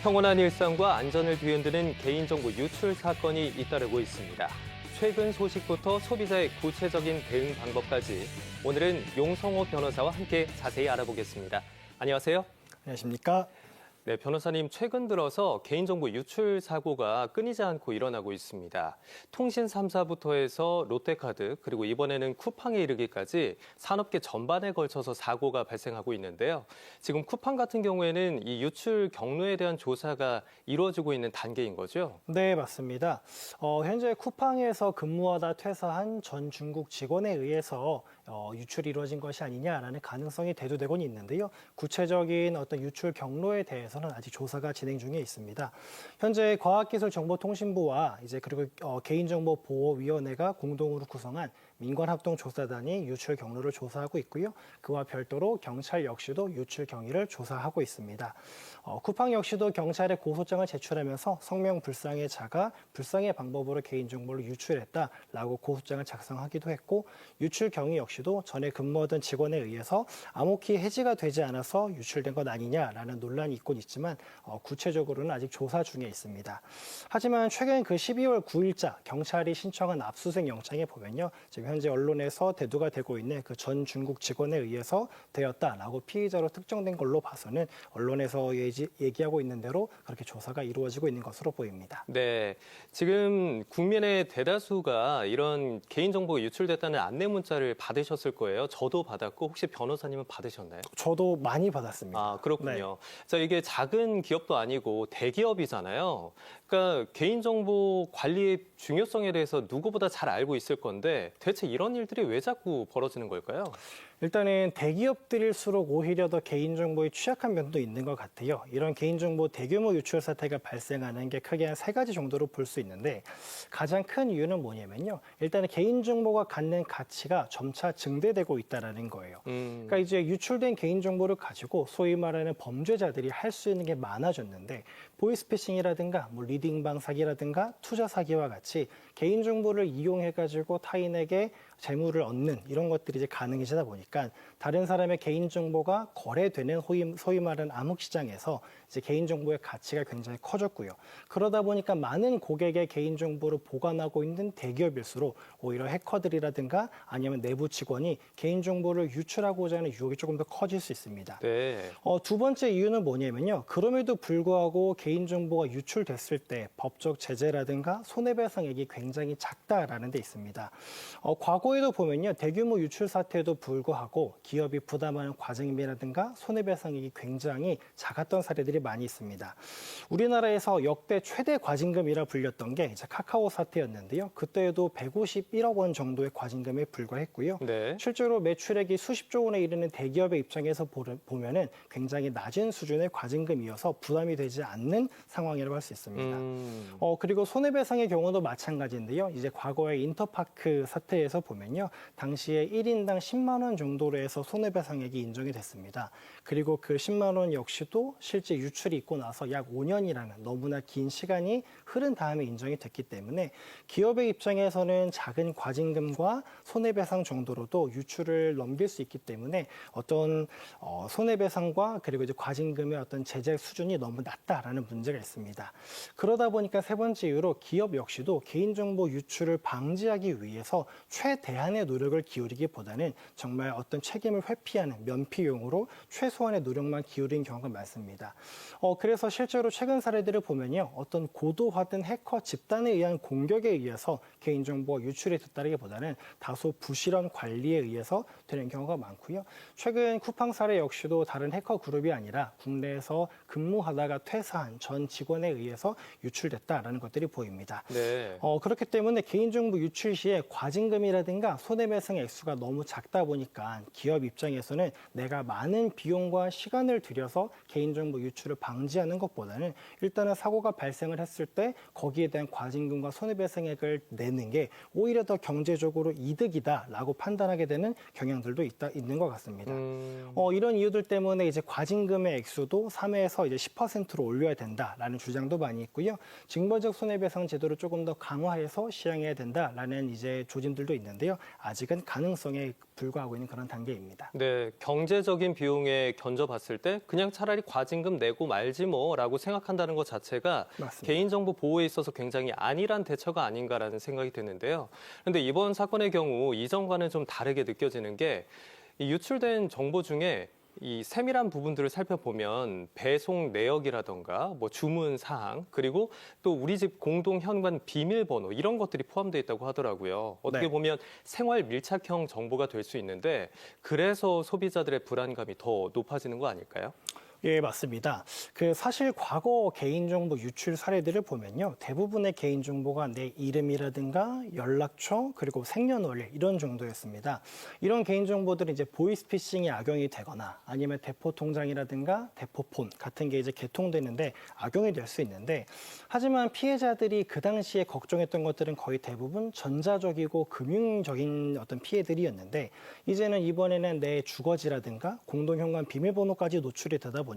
평온한 일상과 안전을 뒤흔드는 개인정보 유출 사건이 잇따르고 있습니다. 최근 소식부터 소비자의 구체적인 대응 방법까지 오늘은 용성호 변호사와 함께 자세히 알아보겠습니다. 안녕하세요. 안녕하십니까? 네, 변호사님, 최근 들어서 개인정보 유출 사고가 끊이지 않고 일어나고 있습니다. 통신 3사부터 해서 롯데카드, 그리고 이번에는 쿠팡에 이르기까지 산업계 전반에 걸쳐서 사고가 발생하고 있는데요. 지금 쿠팡 같은 경우에는 이 유출 경로에 대한 조사가 이루어지고 있는 단계인 거죠? 네, 맞습니다. 현재 쿠팡에서 근무하다 퇴사한 전 중국 직원에 의해서 유출이 이루어진 것이 아니냐라는 가능성이 대두되곤 있는데요. 구체적인 어떤 유출 경로에 대해서는 아직 조사가 진행 중에 있습니다. 현재 과학기술정보통신부와 그리고 개인정보보호위원회가 공동으로 구성한 민관합동조사단이 유출 경로를 조사하고 있고요. 그와 별도로 경찰 역시도 유출 경위를 조사하고 있습니다. 쿠팡 역시도 경찰에 고소장을 제출하면서 성명 불상의 자가 불상의 방법으로 개인정보를 유출했다라고 고소장을 작성하기도 했고, 유출 경위 역시도 전에 근무하던 직원에 의해서 암호키 해지가 되지 않아서 유출된 것 아니냐라는 논란이 있곤 있지만 구체적으로는 아직 조사 중에 있습니다. 하지만 최근 그 12월 9일자 경찰이 신청한 압수수색 영장에 보면요, 지금 현재 언론에서 대두가 되고 있는 그 전 중국 직원에 의해서 되었다라고 피의자로 특정된 걸로 봐서는 언론에서 얘기하고 있는 대로 그렇게 조사가 이루어지고 있는 것으로 보입니다. 네, 지금 국민의 대다수가 이런 개인정보가 유출됐다는 안내 문자를 받으셨을 거예요. 저도 받았고 혹시 변호사님은 받으셨나요? 저도 많이 받았습니다. 아, 그렇군요. 네. 자, 이게 작은 기업도 아니고 대기업이잖아요. 그러니까 개인정보 관리의 중요성에 대해서 누구보다 잘 알고 있을 건데 대체 이런 일들이 왜 자꾸 벌어지는 걸까요? 일단은 대기업들일수록 오히려 더 개인정보에 취약한 면도 있는 것 같아요. 이런 개인정보 대규모 유출 사태가 발생하는 게 크게 한 3가지 정도로 볼 수 있는데, 가장 큰 이유는 뭐냐면요. 일단은 개인정보가 갖는 가치가 점차 증대되고 있다는 거예요. 그러니까 이제 유출된 개인정보를 가지고 소위 말하는 범죄자들이 할 수 있는 게 많아졌는데, 보이스피싱이라든가 리딩방 사기라든가 투자 사기와 같이 개인정보를 이용해가지고 타인에게 재물을 얻는 이런 것들이 이제 가능해지다 보니까 다른 사람의 개인정보가 거래되는 소위 말하는 암흑시장에서 이제 개인정보의 가치가 굉장히 커졌고요. 그러다 보니까 많은 고객의 개인정보를 보관하고 있는 대기업일수록 오히려 해커들이라든가 아니면 내부 직원이 개인정보를 유출하고자 하는 유혹이 조금 더 커질 수 있습니다. 네. 두 번째 이유는 뭐냐면요. 그럼에도 불구하고 개인정보가 유출됐을 때 법적 제재라든가 손해배상액이 굉장히 작다라는 데 있습니다. 과거에도 보면요. 대규모 유출 사태에도 불구하고 기업이 부담하는 과징금이라든가 손해배상액이 굉장히 작았던 사례들이 많이 있습니다. 우리나라에서 역대 최대 과징금이라 불렸던 게 이제 카카오 사태였는데요. 그때에도 151억 원 정도의 과징금에 불과했고요. 네. 실제로 매출액이 수십조 원에 이르는 대기업의 입장에서 보면은 굉장히 낮은 수준의 과징금이어서 부담이 되지 않는 상황이라고 할 수 있습니다. 그리고 손해배상의 경우도 마찬가지인데요. 이제 과거의 인터파크 사태에서 보면요. 당시에 1인당 10만 원 정도로 해서 손해배상액이 인정이 됐습니다. 그리고 그 10만 원 역시도 실제 유출이 있고 나서 약 5년이라는 너무나 긴 시간이 흐른 다음에 인정이 됐기 때문에 기업의 입장에서는 작은 과징금과 손해배상 정도로도 유출을 넘길 수 있기 때문에 어떤 손해배상과 그리고 이제 과징금의 어떤 제재 수준이 너무 낮다라는 문제가 있습니다. 그러다 보니까 세 번째 이유로 기업 역시도 개인정보 유출을 방지하기 위해서 최대한의 노력을 기울이기보다는 정말 어떤 책임을 회피하는 면피용으로 최소한의 노력만 기울인 경우가 많습니다. 그래서 실제로 최근 사례들을 보면요. 어떤 고도화된 해커 집단에 의한 공격에 의해서 개인정보가 유출이 됐다기보다는 다소 부실한 관리에 의해서 되는 경우가 많고요. 최근 쿠팡 사례 역시도 다른 해커 그룹이 아니라 국내에서 근무하다가 퇴사한 전 직원에 의해서 유출됐다라는 것들이 보입니다. 네. 그렇기 때문에 개인정보 유출 시에 과징금이라든가 손해배상 액수가 너무 작다 보니까 기업 입장에서는 내가 많은 비용과 시간을 들여서 개인정보 유출을 방지하는 것보다는 일단은 사고가 발생을 했을 때 거기에 대한 과징금과 손해배상액을 내는 게 오히려 더 경제적으로 이득이다라고 판단하게 되는 경향들도 있는 것 같습니다. 이런 이유들 때문에 이제 과징금의 액수도 3회에서 이제 10%로 올려야 된다라는 주장도 많이 있고요. 징벌적 손해배상 제도를 조금 더 강화해서 시행해야 된다라는 이제 조짐들도 있는데요. 있는데요. 아직은 가능성에 불과하고 있는 그런 단계입니다. 네, 경제적인 비용에 견져봤을 때 그냥 차라리 과징금 내고 말지 뭐라고 생각한다는 것 자체가 맞습니다. 개인정보 보호에 있어서 굉장히 안일한 대처가 아닌가라는 생각이 드는데요. 그런데 이번 사건의 경우 이전과는 좀 다르게 느껴지는 게 이 유출된 정보 중에 이 세밀한 부분들을 살펴보면 배송 내역이라던가 뭐 주문 사항 그리고 또 우리 집 공동 현관 비밀번호 이런 것들이 포함되어 있다고 하더라고요. 어떻게 네. 보면 생활 밀착형 정보가 될 수 있는데 그래서 소비자들의 불안감이 더 높아지는 거 아닐까요? 예, 맞습니다. 사실 과거 개인정보 유출 사례들을 보면요. 대부분의 개인정보가 내 이름이라든가 연락처 그리고 생년월일 이런 정도였습니다. 이런 개인정보들이 이제 보이스피싱에 악용이 되거나 아니면 대포통장이라든가 대포폰 같은 게 이제 개통되는데 악용이 될 수 있는데 하지만 피해자들이 그 당시에 걱정했던 것들은 거의 대부분 전자적이고 금융적인 어떤 피해들이었는데 이제는 이번에는 내 주거지라든가 공동현관 비밀번호까지 노출이 되다 보니까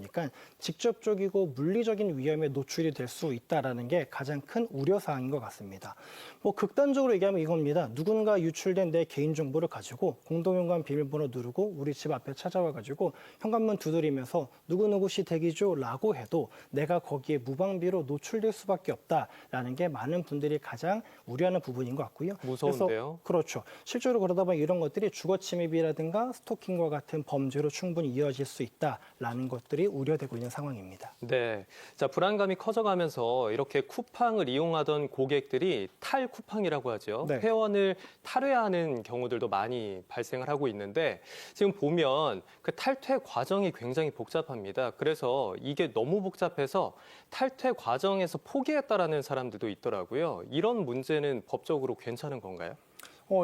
직접적이고 물리적인 위험에 노출이 될 수 있다라는 게 가장 큰 우려 사항인 것 같습니다. 뭐 극단적으로 얘기하면 이겁니다. 누군가 유출된 내 개인 정보를 가지고 공동현관 비밀번호 누르고 우리 집 앞에 찾아와 가지고 현관문 두드리면서 누구누구 씨 댁이죠라고 해도 내가 거기에 무방비로 노출될 수밖에 없다라는 게 많은 분들이 가장 우려하는 부분인 것 같고요. 무서운데요. 그래서 그렇죠. 실제로 그러다 보면 이런 것들이 주거 침입이라든가 스토킹과 같은 범죄로 충분히 이어질 수 있다라는 것들이 우려되고 있는 상황입니다. 네. 자, 불안감이 커져가면서 이렇게 쿠팡을 이용하던 고객들이 탈쿠팡이라고 하죠. 네. 회원을 탈회하는 경우들도 많이 발생을 하고 있는데 지금 보면 그 탈퇴 과정이 굉장히 복잡합니다. 그래서 이게 너무 복잡해서 탈퇴 과정에서 포기했다라는 사람들도 있더라고요. 이런 문제는 법적으로 괜찮은 건가요?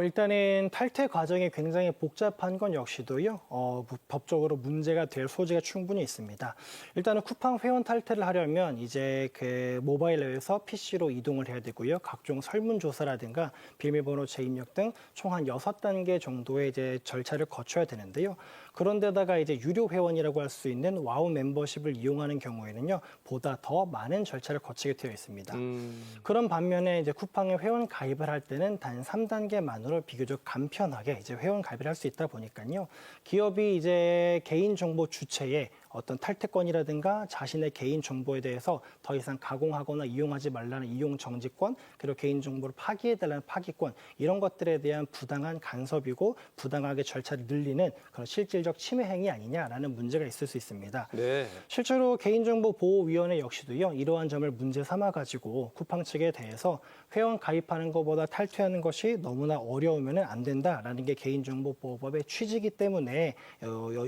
일단은 탈퇴 과정이 굉장히 복잡한 건 역시도요, 법적으로 문제가 될 소지가 충분히 있습니다. 일단은 쿠팡 회원 탈퇴를 하려면 이제 그 모바일 앱에서 PC로 이동을 해야 되고요. 각종 설문조사라든가 비밀번호 재입력 등 총 한 6단계 정도의 이제 절차를 거쳐야 되는데요. 그런데다가 이제 유료 회원이라고 할 수 있는 와우 멤버십을 이용하는 경우에는요, 보다 더 많은 절차를 거치게 되어 있습니다. 그런 반면에 이제 쿠팡에 회원 가입을 할 때는 단 3단계만으로 비교적 간편하게 이제 회원 가입을 할 수 있다 보니까요, 기업이 이제 개인 정보 주체에 어떤 탈퇴권이라든가 자신의 개인 정보에 대해서 더 이상 가공하거나 이용하지 말라는 이용 정지권, 그리고 개인 정보를 파기해달라는 파기권, 이런 것들에 대한 부당한 간섭이고 부당하게 절차를 늘리는 그런 실질적 침해 행위 아니냐라는 문제가 있을 수 있습니다. 네. 실제로 개인정보보호위원회 역시도요, 이러한 점을 문제 삼아가지고 쿠팡 측에 대해서 회원 가입하는 것보다 탈퇴하는 것이 너무나 어려우면 안 된다라는 게 개인정보보호법의 취지이기 때문에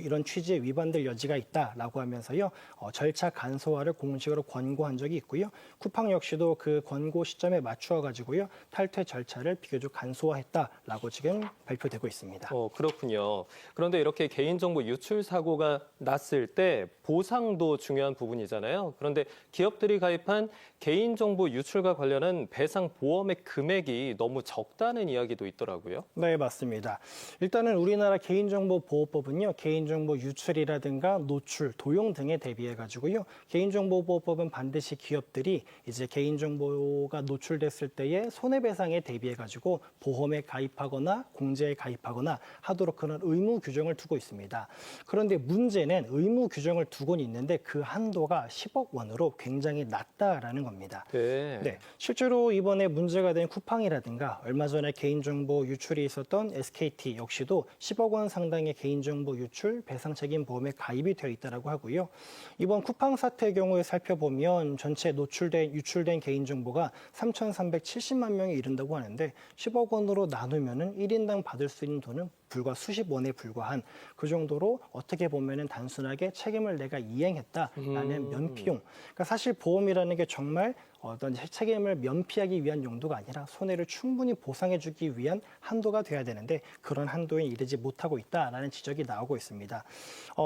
이런 취지에 위반될 여지가 있다라고 하면서요, 절차 간소화를 공식으로 권고한 적이 있고요. 쿠팡 역시도 그 권고 시점에 맞추어 가지고요, 탈퇴 절차를 비교적 간소화했다라고 지금 발표되고 있습니다. 그렇군요. 그런데 이렇게 개인정보 유출 사고가 났을 때 보상도 중요한 부분이잖아요. 그런데 기업들이 가입한 개인정보 유출과 관련한 배상 보험의 금액이 너무 적다는 이야기도 있더라고요. 네, 맞습니다. 일단은 우리나라 개인정보보호법은요, 개인정보 유출이라든가 노출, 도용 등에 대비해 가지고요, 개인정보보호법은 반드시 기업들이 이제 개인정보가 노출됐을 때의 손해배상에 대비해 가지고 보험에 가입하거나 공제에 가입하거나 하도록 그런 의무 규정을 두고 있습니다. 그런데 문제는 의무 규정을 두고는 있는데 그 한도가 10억 원으로 굉장히 낮다라는 겁니다. 네. 실제로 이번에 문제가 된 쿠팡이라든가 얼마 전에 개인정보 유출이 있었던 SKT 역시도 10억 원 상당의 개인정보 유출 배상 책임 보험에 가입이 되어 있다고 하고요. 이번 쿠팡 사태의 경우에 살펴보면 전체 유출된 개인정보가 3,370만 명에 이른다고 하는데 10억 원으로 나누면은 1인당 받을 수 있는 돈은 불과 수십 원에 불과한 그 정도로 어떻게 보면은 단순하게 책임을 내가 이행했다라는 면피용. 그러니까 사실 보험이라는 게 정말 어떤 책임을 면피하기 위한 용도가 아니라 손해를 충분히 보상해주기 위한 한도가 돼야 되는데 그런 한도에 이르지 못하고 있다라는 지적이 나오고 있습니다.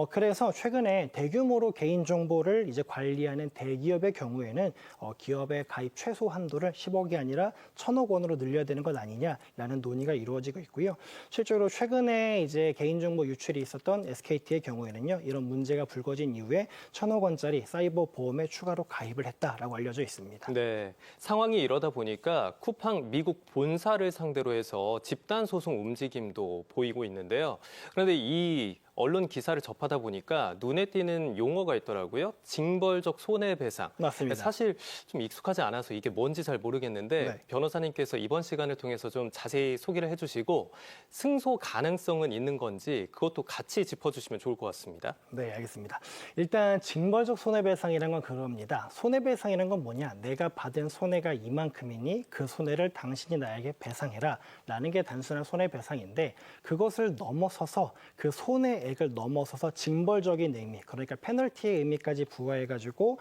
그래서 최근에 대규모로 개인정보를 이제 관리하는 대기업의 경우에는 기업의 가입 최소 한도를 10억이 아니라 1,000억 원으로 늘려야 되는 것 아니냐라는 논의가 이루어지고 있고요. 실제로 최근 최근에 이제 개인정보 유출이 있었던 SKT의 경우에는요, 이런 문제가 불거진 이후에 1,000억 원짜리 사이버 보험에 추가로 가입을 했다라고 알려져 있습니다. 네, 상황이 이러다 보니까 쿠팡 미국 본사를 상대로 해서 집단 소송 움직임도 보이고 있는데요. 그런데 이 언론 기사를 접하다 보니까 눈에 띄는 용어가 있더라고요. 징벌적 손해배상. 맞습니다. 사실 좀 익숙하지 않아서 이게 뭔지 잘 모르겠는데 네. 변호사님께서 이번 시간을 통해서 좀 자세히 소개를 해주시고 승소 가능성은 있는 건지 그것도 같이 짚어주시면 좋을 것 같습니다. 네, 알겠습니다. 일단 징벌적 손해배상이라는 건 그겁니다. 손해배상이라는 건 뭐냐? 내가 받은 손해가 이만큼이니 그 손해를 당신이 나에게 배상해라 라는 게 단순한 손해배상인데 그것을 넘어서서 그 손해액을 넘어서서 징벌적인 의미, 그러니까 페널티의 의미까지 부과해가지고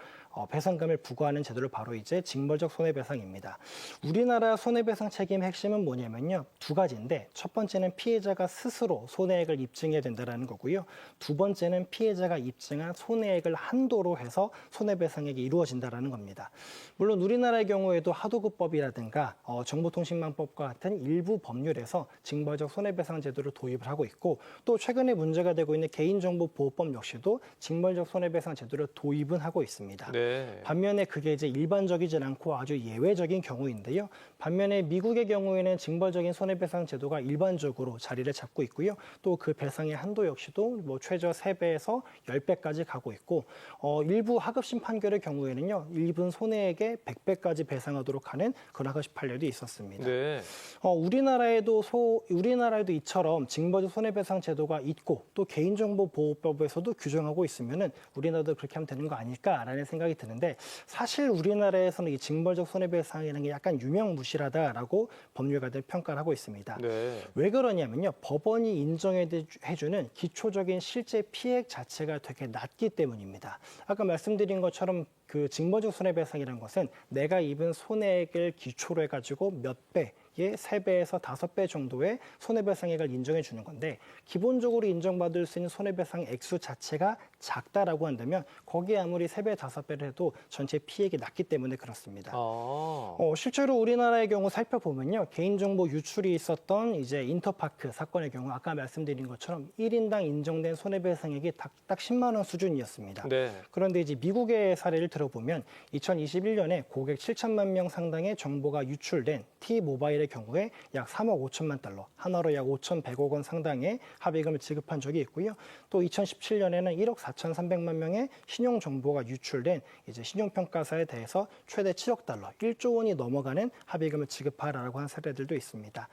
배상금을 부과하는 제도를 바로 이제 징벌적 손해배상입니다. 우리나라 손해배상 책임의 핵심은 뭐냐면요. 두 가지인데 첫 번째는 피해자가 스스로 손해액을 입증해야 된다는 거고요. 두 번째는 피해자가 입증한 손해액을 한도로 해서 손해배상액이 이루어진다는 겁니다. 물론 우리나라의 경우에도 하도급법이라든가 정보통신망법과 같은 일부 법률에서 징벌적 손해배상 제도를 도입을 하고 있고 또 최근에 문제가 되고 있는 개인정보보호법 역시도 징벌적 손해배상 제도를 도입은 하고 있습니다. 네. 반면에 그게 이제 일반적이진 않고 아주 예외적인 경우인데요. 반면에 미국의 경우에는 징벌적인 손해배상 제도가 일반적으로 자리를 잡고 있고요. 또 그 배상의 한도 역시도 뭐 최저 3배에서 10배까지 가고 있고 일부 하급심 판결의 경우에는요. 일부 손해액의 100배까지 배상하도록 하는 그런 하급심 판례도 있었습니다. 네. 우리나라에도 이처럼 징벌적 손해배상 제도가 있고 또 개인정보보호법에서도 규정하고 있으면은 우리나라도 그렇게 하면 되는 거 아닐까라는 생각이 드는데 사실 우리나라에서는 이 징벌적 손해배상이라는 게 약간 유명무실하다라고 법률가들 평가를 하고 있습니다. 네. 왜 그러냐면요. 법원이 인정해주는 기초적인 실제 피해액 자체가 되게 낮기 때문입니다. 아까 말씀드린 것처럼 그 징벌적 손해배상이라는 것은 내가 입은 손해액을 기초로 해가지고 몇 배, 3배에서 5배 정도의 손해배상액을 인정해 주는 건데 기본적으로 인정받을 수 있는 손해배상 액수 자체가 작다라고 한다면 거기에 아무리 3배, 5배를 해도 전체 피해액이 낮기 때문에 그렇습니다. 실제로 우리나라의 경우 살펴보면요. 개인정보 유출이 있었던 이제 인터파크 사건의 경우 아까 말씀드린 것처럼 1인당 인정된 손해배상액이 딱 10만 원 수준이었습니다. 네. 그런데 이제 미국의 사례를 들어보면 2021년에 고객 7천만 명 상당의 정보가 유출된 T-모바일의 경우에 약 3억 5천만 달러, 하나로 약 5,100억 원 상당의 합의금을 지급한 적이 있고요. 또 2017년에는 1억 4,300만 명의 신용 정보가 유출된 이제 신용평가사에 대해서 최대 7억 달러, 1조 원이 넘어가는 합의금을 지급하라고 한 사례들도 있습니다.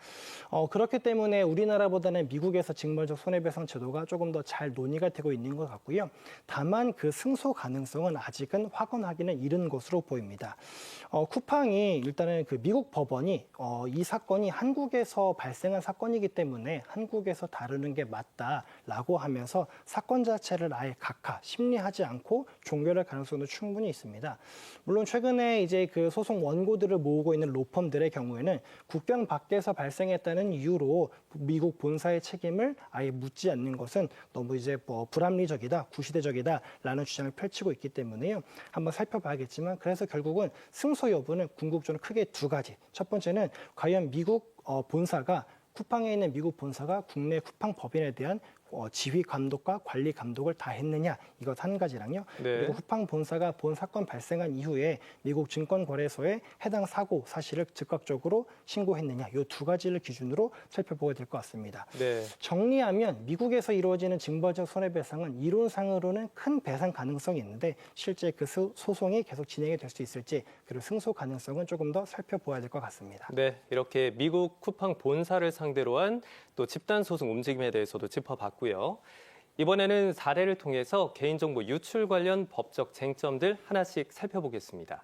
그렇기 때문에 우리나라보다는 미국에서 징벌적 손해배상 제도가 조금 더 잘 논의가 되고 있는 것 같고요. 다만 그 승소 가능성은 아직은 확언하기는 이른 것으로 보입니다. 쿠팡이 일단은 그 미국 법원이 이 사건이 한국에서 발생한 사건이기 때문에 한국에서 다루는 게 맞다라고 하면서 사건 자체를 아예 각하 심리하지 않고 종결할 가능성도 충분히 있습니다. 물론 최근에 이제 그 소송 원고들을 모으고 있는 로펌들의 경우에는 국경 밖에서 발생했다는 이유로 미국 본사의 책임을 아예 묻지 않는 것은 너무 이제 불합리적이다, 구시대적이다라는 주장을 펼치고 있기 때문에요. 한번 살펴봐야겠지만 그래서 결국은 승소 여부는 궁극적으로 크게 두 가지. 첫 번째는 과연 미국 본사가 쿠팡에 있는 미국 본사가 국내 쿠팡 법인에 대한 지휘 감독과 관리 감독을 다 했느냐 이것 한 가지랑요. 네. 그리고 쿠팡 본사가 본 사건 발생한 이후에 미국 증권거래소에 해당 사고 사실을 즉각적으로 신고했느냐 이 두 가지를 기준으로 살펴보게 될 것 같습니다. 네. 정리하면 미국에서 이루어지는 징벌적 손해배상은 이론상으로는 큰 배상 가능성이 있는데 실제 그 소송이 계속 진행이 될 수 있을지 그리고 승소 가능성은 조금 더 살펴보아야 될 것 같습니다. 네, 이렇게 미국 쿠팡 본사를 상대로 한 또 집단 소송 움직임에 대해서도 짚어봤고요. 이번에는 사례를 통해서 개인정보 유출 관련 법적 쟁점들 하나씩 살펴보겠습니다.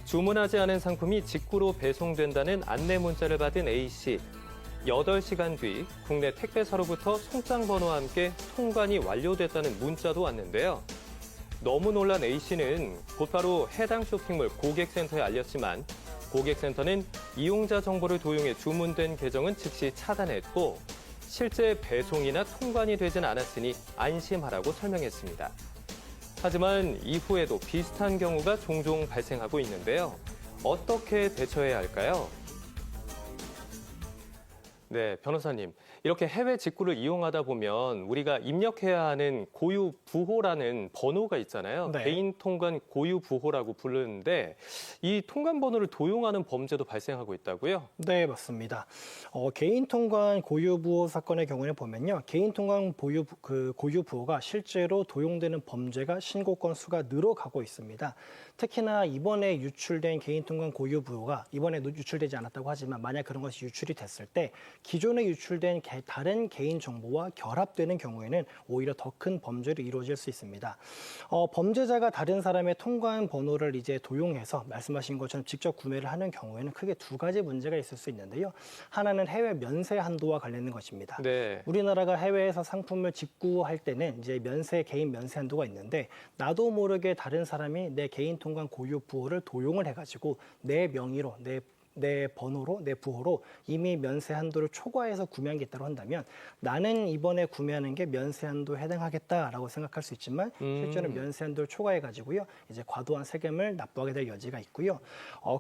주문하지 않은 상품이 직구로 배송된다는 안내 문자를 받은 A씨. 8시간 뒤 국내 택배사로부터 송장 번호와 함께 통관이 완료됐다는 문자도 왔는데요. 너무 놀란 A씨는 곧바로 해당 쇼핑몰 고객센터에 알렸지만 고객센터는 이용자 정보를 도용해 주문된 계정은 즉시 차단했고 실제 배송이나 통관이 되진 않았으니 안심하라고 설명했습니다. 하지만 이후에도 비슷한 경우가 종종 발생하고 있는데요. 어떻게 대처해야 할까요? 네, 변호사님. 이렇게 해외 직구를 이용하다 보면 우리가 입력해야 하는 고유 부호라는 번호가 있잖아요. 네. 개인 통관 고유 부호라고 부르는데 이 통관 번호를 도용하는 범죄도 발생하고 있다고요? 네, 맞습니다. 개인 통관 고유 부호 사건의 경우에 보면요. 개인 통관 고유 부호가 실제로 도용되는 범죄가 신고 건수가 늘어가고 있습니다. 특히나 이번에 유출된 개인 통관 고유 부호가 이번에 유출되지 않았다고 하지만 만약 그런 것이 유출이 됐을 때 기존에 유출된 다른 개인 정보와 결합되는 경우에는 오히려 더 큰 범죄로 이루어질 수 있습니다. 범죄자가 다른 사람의 통관 번호를 이제 도용해서 말씀하신 것처럼 직접 구매를 하는 경우에는 크게 두 가지 문제가 있을 수 있는데요. 하나는 해외 면세 한도와 관련된 것입니다. 네. 우리나라가 해외에서 상품을 직구할 때는 이제 개인 면세 한도가 있는데 나도 모르게 다른 사람이 내 개인 통관 고유 부호를 도용을 해가지고 내 명의로 내 번호로, 내 부호로 이미 면세 한도를 초과해서 구매한 게 있다고 한다면 나는 이번에 구매하는 게 면세 한도에 해당하겠다라고 생각할 수 있지만 실제로는 면세 한도를 초과해가지고요. 이제 과도한 세금을 납부하게 될 여지가 있고요.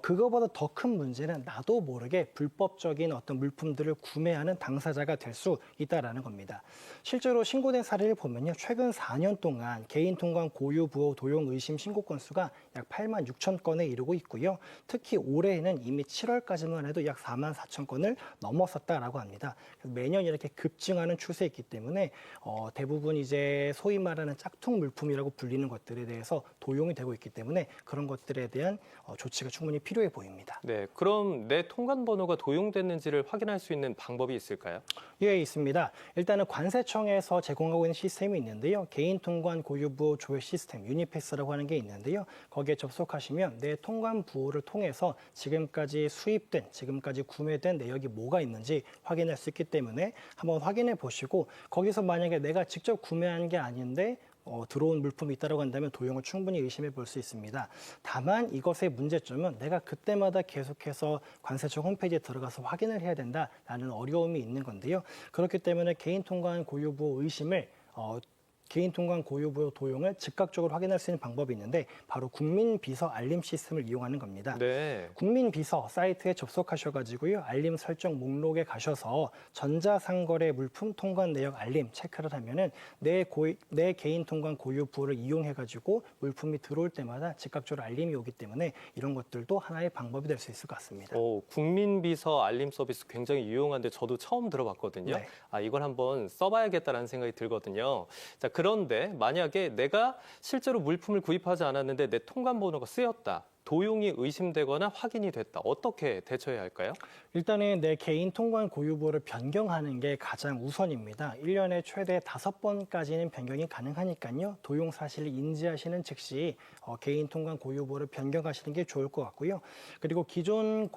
그거보다 더 큰 문제는 나도 모르게 불법적인 어떤 물품들을 구매하는 당사자가 될 수 있다라는 겁니다. 실제로 신고된 사례를 보면요. 최근 4년 동안 개인 통관 고유 부호 도용 의심 신고 건수가 약 8만 6천 건에 이르고 있고요. 특히 올해에는 이미 7월까지만 해도 약 4만 4천 건을 넘었었다라고 합니다. 매년 이렇게 급증하는 추세에 있기 때문에 대부분 이제 소위 말하는 짝퉁 물품이라고 불리는 것들에 대해서 도용이 되고 있기 때문에 그런 것들에 대한 조치가 충분히 필요해 보입니다. 네, 그럼 내 통관 번호가 도용됐는지를 확인할 수 있는 방법이 있을까요? 예, 있습니다. 일단은 관세청에서 제공하고 있는 시스템이 있는데요. 개인 통관 고유 부호 조회 시스템 유니패스라고 하는 게 있는데요. 거기에 접속하시면 내 통관 부호를 통해서 지금까지 구매된 내역이 뭐가 있는지 확인할 수 있기 때문에 한번 확인해 보시고 거기서 만약에 내가 직접 구매한 게 아닌데 들어온 물품이 있다고 한다면 도용을 충분히 의심해 볼 수 있습니다. 다만 이것의 문제점은 내가 그때마다 계속해서 관세청 홈페이지에 들어가서 확인을 해야 된다라는 어려움이 있는 건데요. 그렇기 때문에 개인 통관 고유 부호 의심을 개인 통관 고유 부호 도용을 즉각적으로 확인할 수 있는 방법이 있는데 바로 국민비서 알림 시스템을 이용하는 겁니다. 네. 국민비서 사이트에 접속하셔가지고요. 알림 설정 목록에 가셔서 전자상거래 물품 통관 내역 알림 체크를 하면은 내 개인 통관 고유 부호를 이용해가지고 물품이 들어올 때마다 즉각적으로 알림이 오기 때문에 이런 것들도 하나의 방법이 될 수 있을 것 같습니다. 국민비서 알림 서비스 굉장히 유용한데 저도 처음 들어봤거든요. 네. 이걸 한번 써봐야겠다는 생각이 들거든요. 자, 그런데 만약에 내가 실제로 물품을 구입하지 않았는데 내 통관 번호가 쓰였다. 도용이 의심되거나 확인이 됐다. 어떻게 대처해야 할까요? 일단은 내 개인 통관 고유 부호를 변경하는 게 가장 우선입니다. 1년에 최대 5번까지는 변경이 가능하니까요. 도용 사실을 인지하시는 즉시 개인 통관 고유 부호를 변경하시는 게 좋을 것 같고요. 그리고 기존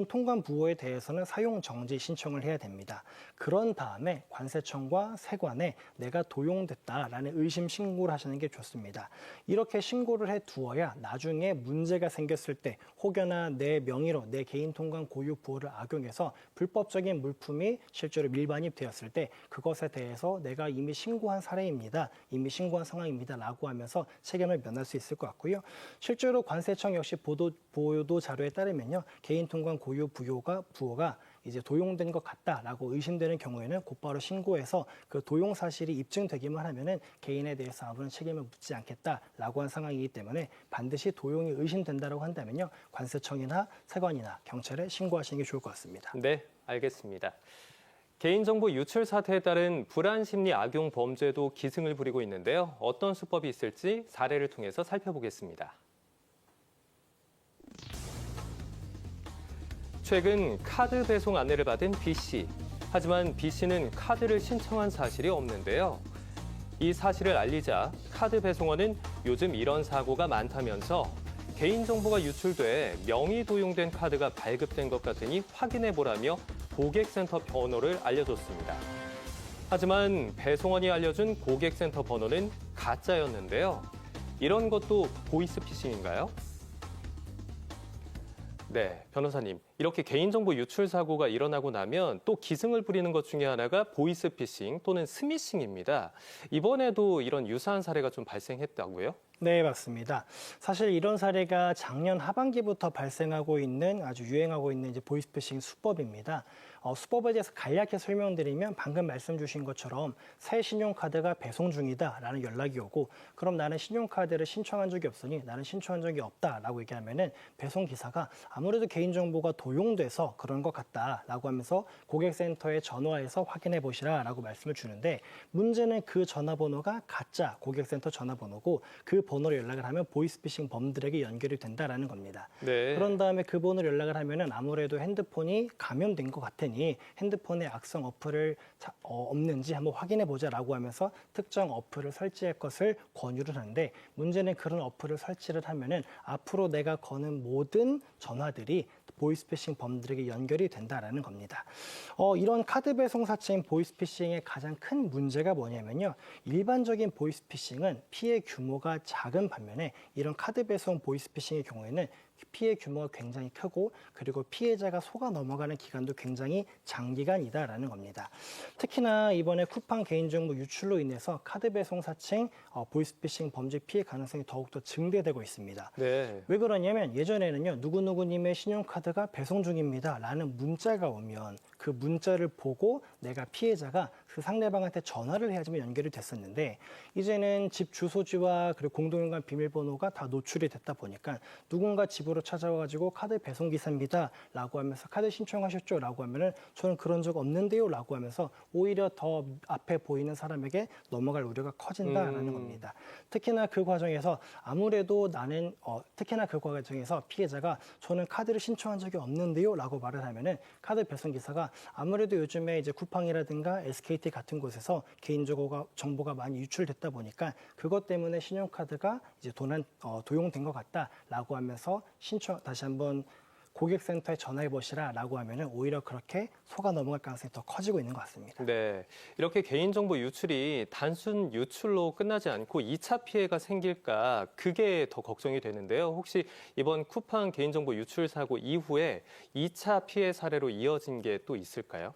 통관 부호에 대해서는 사용 정지 신청을 해야 됩니다. 그런 다음에 관세청과 세관에 내가 도용됐다라는 의심 신고를 하시는 게 좋습니다. 이렇게 신고를 해 두어야 나중에 문제가 생겼을 때 혹여나 내 명의로 내 개인 통관 고유 부호를 악용해서 불법적인 물품이 실제로 밀반입 되었을 때 그것에 대해서 내가 이미 신고한 사례입니다. 이미 신고한 상황입니다. 라고 하면서 책임을 면할 수 있을 것 같고요. 실제로 관세청 역시 보도 자료에 따르면요. 개인 통관 고유 부호가 이제 도용된 것 같다라고 의심되는 경우에는 곧바로 신고해서 그 도용 사실이 입증되기만 하면은 개인에 대해서 아무런 책임을 묻지 않겠다라고 한 상황이기 때문에 반드시 도용이 의심된다라고 한다면요. 관세청이나 세관이나 경찰에 신고하시는 게 좋을 것 같습니다. 네, 알겠습니다. 개인정보 유출 사태에 따른 불안 심리 악용 범죄도 기승을 부리고 있는데요. 어떤 수법이 있을지 사례를 통해서 살펴보겠습니다. 최근 카드 배송 안내를 받은 B씨. 하지만 B씨는 카드를 신청한 사실이 없는데요. 이 사실을 알리자 카드 배송원은 요즘 이런 사고가 많다면서 개인정보가 유출돼 명의 도용된 카드가 발급된 것 같으니 확인해보라며 고객센터 번호를 알려줬습니다. 하지만 배송원이 알려준 고객센터 번호는 가짜였는데요. 이런 것도 보이스피싱인가요? 네, 변호사님. 이렇게 개인정보 유출 사고가 일어나고 나면 또 기승을 부리는 것 중에 하나가 보이스피싱 또는 스미싱입니다. 이번에도 이런 유사한 사례가 좀 발생했다고요? 네, 맞습니다. 사실 이런 사례가 작년 하반기부터 발생하고 있는 아주 유행하고 있는 이제 보이스피싱 수법입니다. 수법에 대해서 간략히 설명드리면 방금 말씀 주신 것처럼 새 신용카드가 배송 중이다라는 연락이 오고 그럼 나는 신용카드를 신청한 적이 없으니 나는 신청한 적이 없다라고 얘기하면은 배송 기사가 아무래도 개인정보가 도용돼서 그런 것 같다라고 하면서 고객센터에 전화해서 확인해 보시라라고 말씀을 주는데 문제는 그 전화번호가 가짜 고객센터 전화번호고 그 번호로 연락을 하면 보이스피싱 범들에게 연결이 된다라는 겁니다. 네. 그런 다음에 그 번호로 연락을 하면은 아무래도 핸드폰이 감염된 것 같으니 핸드폰에 악성 어플을 없는지 한번 확인해 보자라고 하면서 특정 어플을 설치할 것을 권유를 하는데 문제는 그런 어플을 설치를 하면은 앞으로 내가 거는 모든 전화들이 보이스피싱 범들에게 연결이 된다라는 겁니다. 이런 카드 배송 사채인 보이스피싱의 가장 큰 문제가 뭐냐면요. 일반적인 보이스피싱은 피해 규모가 작은 반면에 이런 카드 배송 보이스피싱의 경우에는 피해 규모가 굉장히 크고 그리고 피해자가 속아 넘어가는 기간도 굉장히 장기간이다라는 겁니다. 특히나 이번에 쿠팡 개인정보 유출로 인해서 카드 배송 사칭 보이스피싱 범죄 피해 가능성이 더욱더 증대되고 있습니다. 네. 왜 그러냐면 예전에는요. 누구누구님의 신용카드가 배송 중입니다 라는 문자가 오면 그 문자를 보고 내가 피해자가 그 상대방한테 전화를 해야지만 연결이 됐었는데 이제는 집 주소지와 그리고 공동연관 비밀번호가 다 노출이 됐다 보니까 누군가 집으로 찾아와가지고 카드 배송 기사입니다 라고 하면서 카드 신청하셨죠 라고 하면은 저는 그런 적 없는데요 라고 하면서 오히려 더 앞에 보이는 사람에게 넘어갈 우려가 커진다라는 겁니다. 특히나 그 과정에서 피해자가 저는 카드를 신청한 적이 없는데요 라고 말을 하면은 카드 배송 기사가 아무래도 요즘에 이제 쿠팡이라든가 SKT 같은 곳에서 정보가 많이 유출됐다 보니까 그것 때문에 신용카드가 이제 도용된 것 같다라고 하면서 다시 한번 고객센터에 전화해 보시라라고 하면은 오히려 그렇게 속아 넘어갈 가능성이 더 커지고 있는 것 같습니다. 네. 이렇게 개인정보 유출이 단순 유출로 끝나지 않고 2차 피해가 생길까 그게 더 걱정이 되는데요. 혹시 이번 쿠팡 개인정보 유출 사고 이후에 2차 피해 사례로 이어진 게 또 있을까요?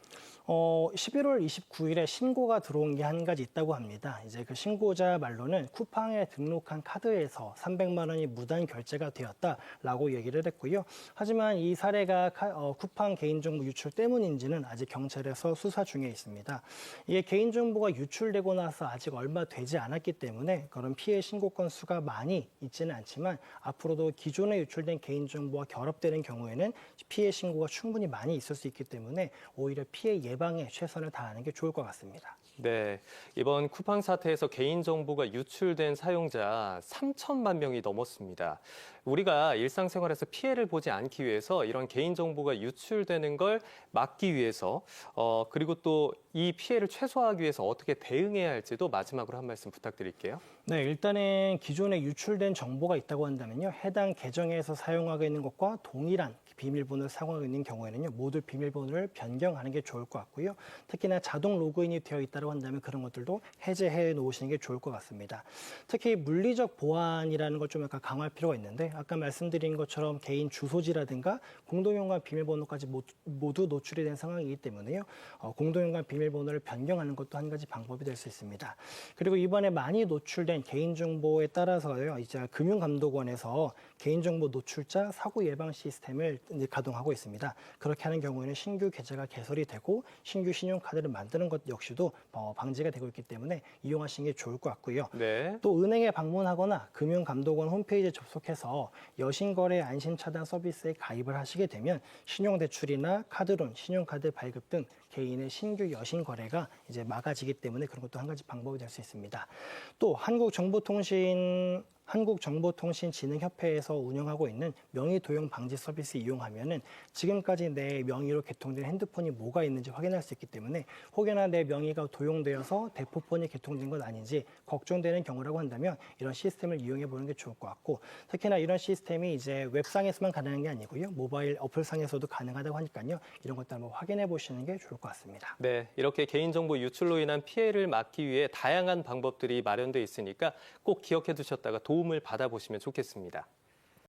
11월 29일에 신고가 들어온 게 한 가지 있다고 합니다. 이제 그 신고자 말로는 쿠팡에 등록한 카드에서 300만 원이 무단 결제가 되었다라고 얘기를 했고요. 하지만 이 사례가 쿠팡 개인정보 유출 때문인지는 아직 경찰에서 수사 중에 있습니다. 이게 개인정보가 유출되고 나서 아직 얼마 되지 않았기 때문에 그런 피해 신고 건수가 많이 있지는 않지만 앞으로도 기존에 유출된 개인정보와 결합되는 경우에는 피해 신고가 충분히 많이 있을 수 있기 때문에 오히려 피해 예방에 최선을 다하는 게 좋을 것 같습니다. 네, 이번 쿠팡 사태에서 개인정보가 유출된 사용자 3천만 명이 넘었습니다. 우리가 일상생활에서 피해를 보지 않기 위해서 이런 개인정보가 유출되는 걸 막기 위해서 그리고 또 이 피해를 최소화하기 위해서 어떻게 대응해야 할지도 마지막으로 한 말씀 부탁드릴게요. 네, 일단은 기존에 유출된 정보가 있다고 한다면요. 해당 계정에서 사용하고 있는 것과 동일한 비밀번호를 사용하고 있는 경우에는요. 모두 비밀번호를 변경하는 게 좋을 것 같고요. 특히나 자동 로그인이 되어 있다고 한다면 그런 것들도 해제해 놓으시는 게 좋을 것 같습니다. 특히 물리적 보안이라는 걸 좀 약간 강화할 필요가 있는데 아까 말씀드린 것처럼 개인 주소지라든가 공동연관 비밀번호까지 모두 노출이 된 상황이기 때문에요. 공동연관 비밀번호를 변경하는 것도 한 가지 방법이 될 수 있습니다. 그리고 이번에 많이 노출된 개인정보에 따라서요. 이제 금융감독원에서 개인정보 노출자 사고 예방 시스템을 이제 가동하고 있습니다. 그렇게 하는 경우에는 신규 계좌가 개설이 되고 신규 신용카드를 만드는 것 역시도 방지가 되고 있기 때문에 이용하시는 게 좋을 것 같고요. 네. 또 은행에 방문하거나 금융감독원 홈페이지에 접속해서 여신거래 안심차단 서비스에 가입을 하시게 되면 신용대출이나 카드론, 신용카드 발급 등 개인의 신규 여신 거래가 이제 막아지기 때문에 그런 것도 한 가지 방법이 될 수 있습니다. 또 한국정보통신진흥협회에서 운영하고 있는 명의 도용 방지 서비스 이용하면은 지금까지 내 명의로 개통된 핸드폰이 뭐가 있는지 확인할 수 있기 때문에 혹여나 내 명의가 도용되어서 대포폰이 개통된 건 아닌지 걱정되는 경우라고 한다면 이런 시스템을 이용해 보는 게 좋을 것 같고 특히나 이런 시스템이 이제 웹상에서만 가능한 게 아니고요. 모바일 어플상에서도 가능하다고 하니까요. 이런 것도 한번 확인해 보시는 게 좋을 것 같습니다. 네, 이렇게 개인정보 유출로 인한 피해를 막기 위해 다양한 방법들이 마련돼 있으니까 꼭 기억해 두셨다가 도움을 받아보시면 좋겠습니다.